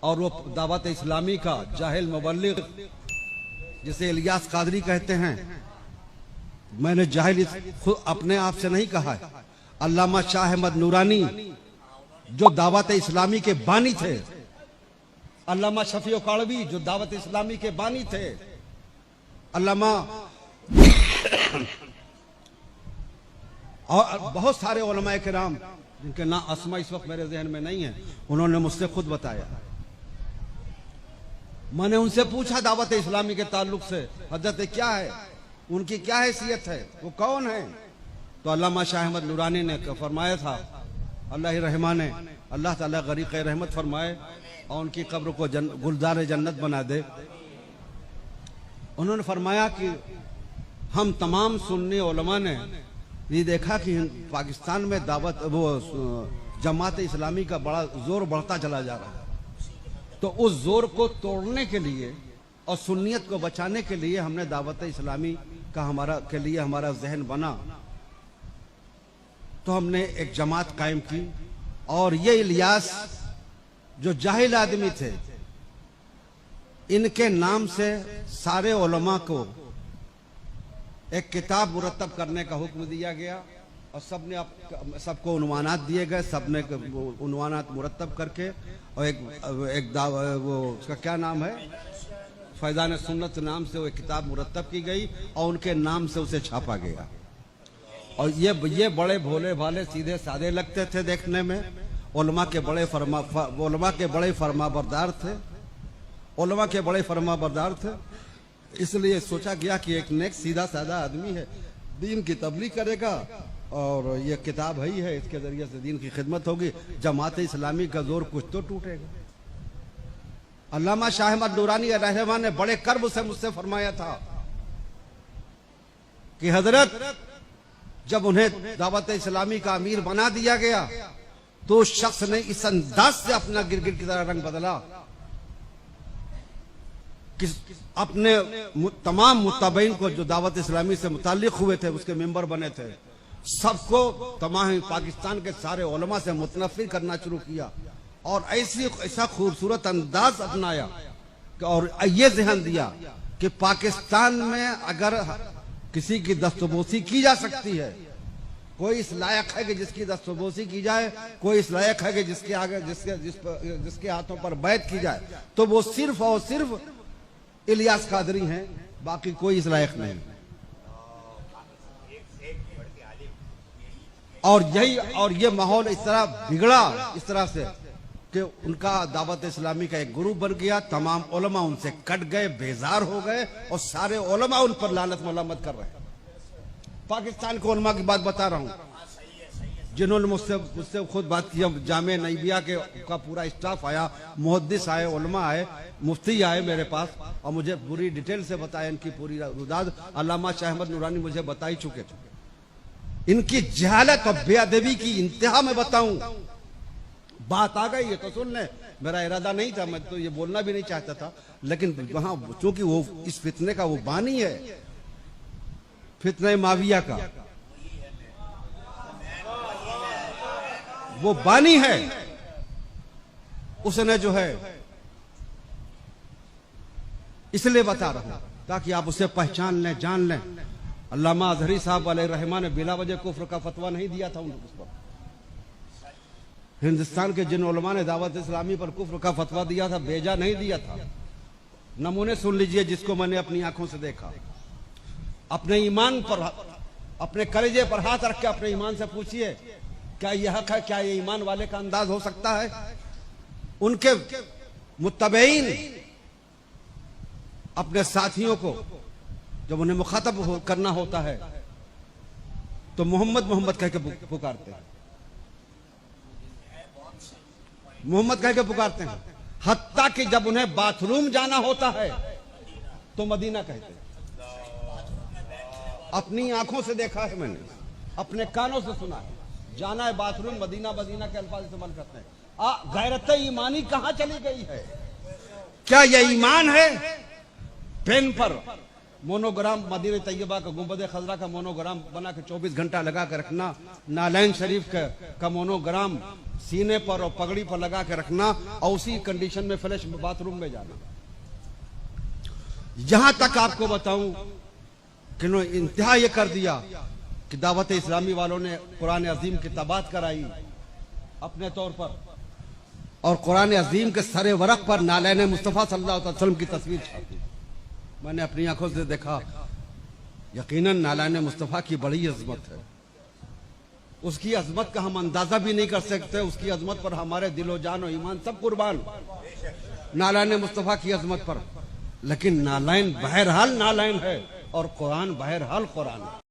और वो दावत इस्लामी का जाहिल मुबल्लिग जिसे इलियास कादरी कहते हैं। मैंने जाहिल खुद अपने आप से नहीं कहा है। अल्लामा शाह अहमद नूरानी जो दावत इस्लामी के बानी थे, अल्लामा शफी काड़वी जो दावत इस्लामी के बानी थे, अल्लामा और बहुत सारे उलमा किराम जिनके नाम अस्मा इस वक्त मेरे जहन में नहीं है, उन्होंने मुझसे खुद बताया। मैंने उनसे पूछा दावत इस्लामी के ताल्लुक से, हजरत क्या है, उनकी क्या हैसियत है, वो कौन है? तो अल्लामा शाह अहमद नूरानी ने फरमाया था, अल्लाह ही रहमान है, अल्लाह ताला गरीक़ रहमत फरमाए और उनकी कब्र को गुलजार जन्नत बना दे। उन्होंने फरमाया कि हम तमाम सुन्नी उलमा ने ये देखा कि पाकिस्तान में दावत वो जमात इस्लामी का बड़ा जोर बढ़ता चला जा रहा है, तो उस जोर को तोड़ने के लिए और सुन्नियत को बचाने के लिए हमने दावत इस्लामी का हमारा जहन बना, तो हमने एक जमात कायम की। और ये इलियास जो जाहिल आदमी थे, इनके नाम से सारे उलमा को एक किताब मुरत्तब करने का हुक्म दिया गया और सबको उन्वानात दिए गए। सबने उन्वानात मुरत्तब करके और वो उसका क्या नाम है, फैज़ान सुन्नत नाम से वो एक किताब मुरत्तब की गई और उनके नाम से उसे छापा गया। और ये बड़े भोले भाले सीधे साधे लगते थे देखने में, उलमा के बड़े फरमाबरदार थे, उलमा के बड़े फरमाबरदार थे। इसलिए सोचा गया कि एक नेक सीधा साधा आदमी है, दीन की तबलीग करेगा और ये किताब ही है, इसके जरिए से दीन की खिदमत होगी, जमात इस्लामी का जोर कुछ तो टूटेगा। अल्लामा शाह अहमद नूरानी रहमान ने बड़े कर्ब से मुझसे फरमाया था कि हजरत जब उन्हें दावत इस्लामी का अमीर बना दिया गया तो उस शख्स ने इस अंदाज से अपना गिरगिट की तरह रंग बदला कि अपने तमाम मुत्तबईन को जो दावत इस्लामी से मुताल्लिक हुए थे, उसके मेंबर बने थे, सबको तमाम पाकिस्तान के सारे उलमा से मुतनफिर करना शुरू किया और ऐसा खूबसूरत अंदाज अपनाया और ये ज़हन दिया कि पाकिस्तान में अगर किसी की दस्तबोसी की जा सकती है, कोई इस लायक है कि जिसकी दस्तबोसी की जाए, कोई इस लायक है कि जिसके आगे जिसके हाथों पर बैत की जाए, तो वो सिर्फ और सिर्फ इलियास कादरी हैं, बाकी कोई इस लायक नहीं। और ये माहौल इस तरह बिगड़ा, इस तरह से कि उनका दावत इस्लामी का एक ग्रुप बन गया, तमाम उलमा उनसे कट गए, बेजार हो गए और सारे उलमा उन पर लानत मलामत कर रहे हैं। पाकिस्तान के उलमा की बात बता रहा हूं, जिन्होंने मुझसे खुद बात की। जामे नईबिया का पूरा स्टाफ आया, मुहद्दिस आए, उलमा आए, मुफ्ती आए मेरे पास और मुझे पूरी डिटेल से बताया इनकी पूरी रुदाद। अल्लामा शाह अहमद नूरानी मुझे बता ही चुके थे। इनकी जहालत और बेअदबी की इंतहा में बताऊं, बात आ गई है तो सुन ले, मेरा इरादा नहीं था, मैं तो ये बोलना भी नहीं चाहता था, लेकिन वहां चूंकि वो इस फितने का वो बानी है, फितने माविया का वो बानी है, उसने जो है, इसलिए बता रहा हूं ताकि आप उसे पहचान लें, जान लें। अल्लामा अजहरी साहब अलैहिर्रहमान ने बिला वजह कुफ्र का फतवा नहीं दिया था उस पर। हिंदुस्तान के जिन उलमा ने दावत इस्लामी पर कुफ्र का फतवा दिया था, बेजा नहीं दिया था। नमूने सुन लीजिए जिसको मैंने अपनी आंखों से देखा। अपने ईमान पर, अपने कलेजे पर हाथ रख के अपने ईमान से पूछिए, क्या यह हक है, क्या ये ईमान वाले का अंदाज हो सकता है? उनके मुत्तबईन अपने साथियों को जब उन्हें मुखातब करना होता है तो मोहम्मद मोहम्मद कह के पुकारते हैं, मोहम्मद कह के पुकारते हैं। हत्ता कि जब उन्हें बाथरूम जाना होता है तो मदीना कहते हैं। अपनी आंखों से देखा है मैंने, अपने कानों से सुना है। जाना है बाथरूम, मदीना मदीना के अल्फाज इस्तेमाल करते हैं। गैरत ईमानी कहां चली गई है? क्या यह ईमान है? पेन पर मोनोग्राम मदीना तैयबा का गुंबद खजरा का मोनोग्राम बना के 24 घंटा लगा के रखना, नालैन शरीफ का मोनोग्राम सीने पर और पगड़ी पर लगा के रखना और उसी कंडीशन में फ्लैश बाथरूम में जाना। यहां तक आपको बताऊं कि इंतहा यह कर दिया कि दावत इस्लामी वालों ने कुरान अजीम की तबात कराई अपने तौर पर और कुरान अजीम के सरे वरक पर नालैन मुस्तफ़ा सल्लल्लाहु अलैहि वसल्लम की तस्वीर छापी। मैंने अपनी आंखों से देखा, यकीनन नालैन मुस्तफ़ा की बड़ी अजमत है। उसकी अजमत का हम अंदाजा भी नहीं कर सकते। उसकी अजमत पर हमारे दिलो जान और ईमान सब कुर्बान, नालैन मुस्तफ़ा की अजमत पर। लेकिन नालैन बहरहाल नालैन है और कुरान बहरहाल कुरान है।